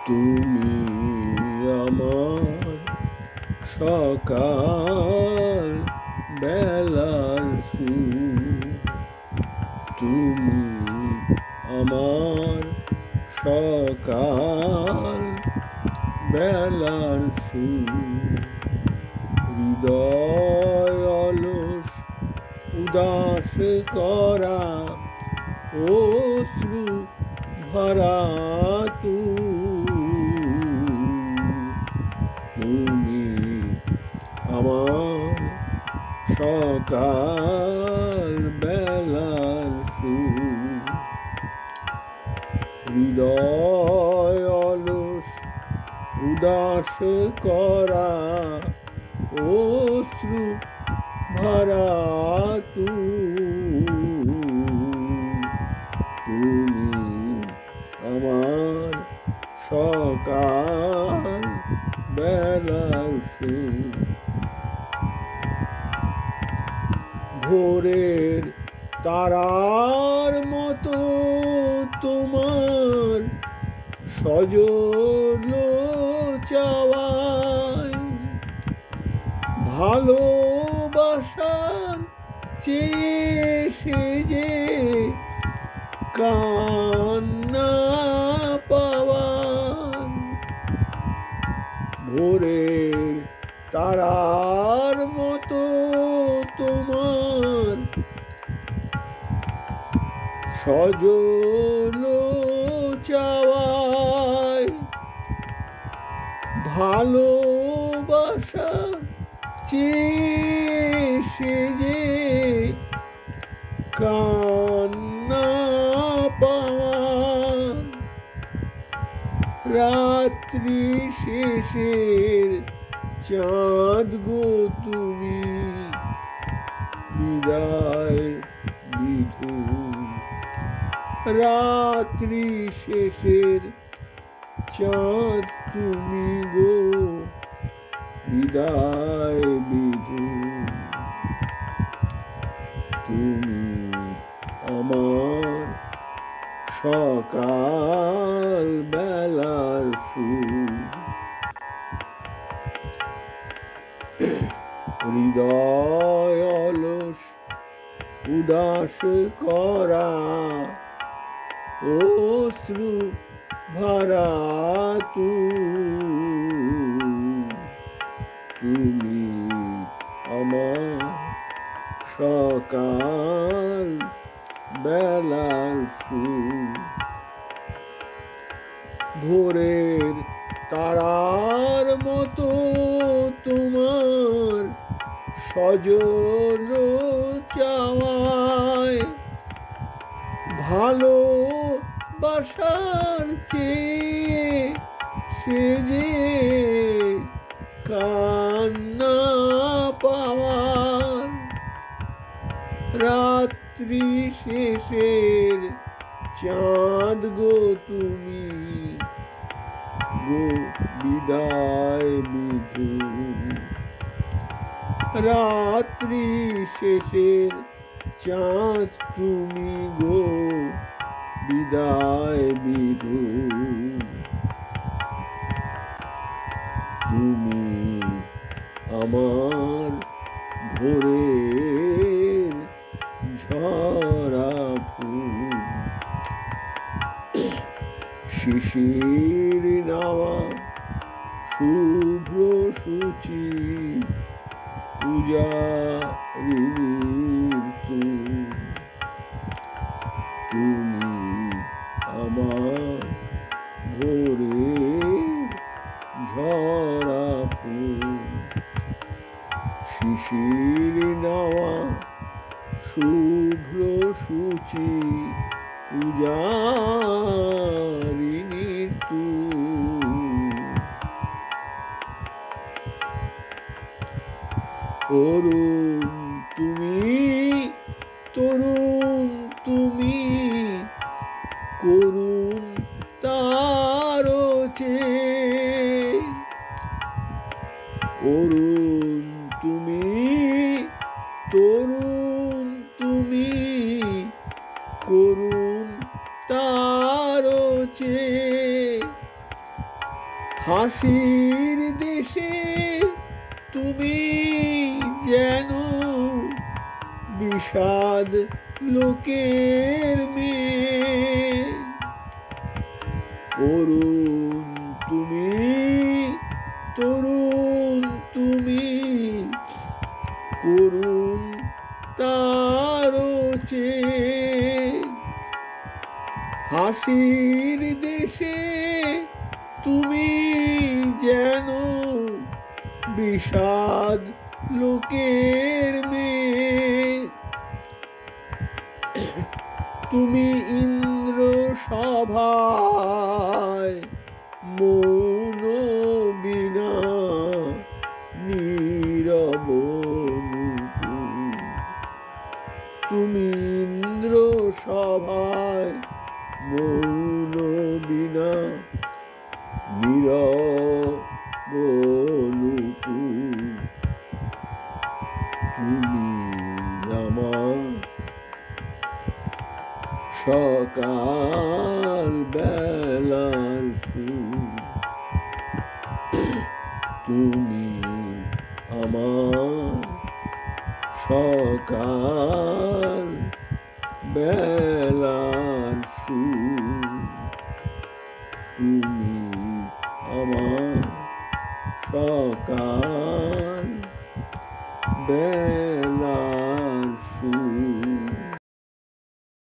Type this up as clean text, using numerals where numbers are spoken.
তুমি আমার সকাল বেলার সুর, তুমি আমার সকাল বেলার সুর। হৃদয় অলস উদাস করা অশ্রু ভরা তুমি আমার সকাল বেলার সুর। হৃদয় অলস উদাস করা অশ্রু ভরা তুমি আমার সকাল বেলার সুর। ভোরের তারার মতো তোমার সজল চাওয়ায় ভালোবাসার চেয়ে সেজে কান্না পাওয়ার। ভোরের তারার মতো তোমার সজল চাওয়ায় ভালোবাসা চেয়ে সেজে কান্না পাওয়ার। রাত্রি শেষের চাঁদ গো তুমি বিদায় বিধু। রাত্রি শেষের চাঁদ তুমি গো বিদায় বিধু। তুমি আমার সকাল বেলার সুর। হৃদয় অলস উদাস করা অশ্রু ভরা তুমি আমার সকাল বেলার সুর। ভোরের তারার মতো তোমার সজল চাওয়ায় ভালোবাসার চেয়ে সেজে কান্না পাওয়ার। রাত্রি শেষের চাঁদ গো তুমি গো বিদায় বিধু। রাত্রি শেষের চাঁদ তুমি গো বিদায় বিধু। তুমি আমার ভোরের ঝরা ফুল। শিশির নাওয়া শুভ্র সূচি পূজারিনীর তুমি আমার ভোরের ঝরা ফুল। শিশির নাওয়া শুভ্র সূচি পূজারিনীর অরুণ তুমি তরুণ তুমি করুণ তার চেয়ে। অরুণ তুমি তরুণ তুমি করুণ তার চেয়ে হাসির দেশে তুমি যেন বিষাদ লোকের মেয়ে। অরুণ তুমি, তরুণ তুমি, করুণ তারও চেয়ে। হাসির দেশে তুমি যেন বিষাদ লোকের মেয়ে। তুমি ইন্দ্র সভায় মৌন বীণা নীরব নূপুর। তুমি ইন্দ্র সভায় মৌন বীণা নীরব নূপুর। তুমি আমার সকাল বেলার ফুল। তুমি আমার সকাল বেলার ফুল। তুমি আমার সকাল বেলার ফুল।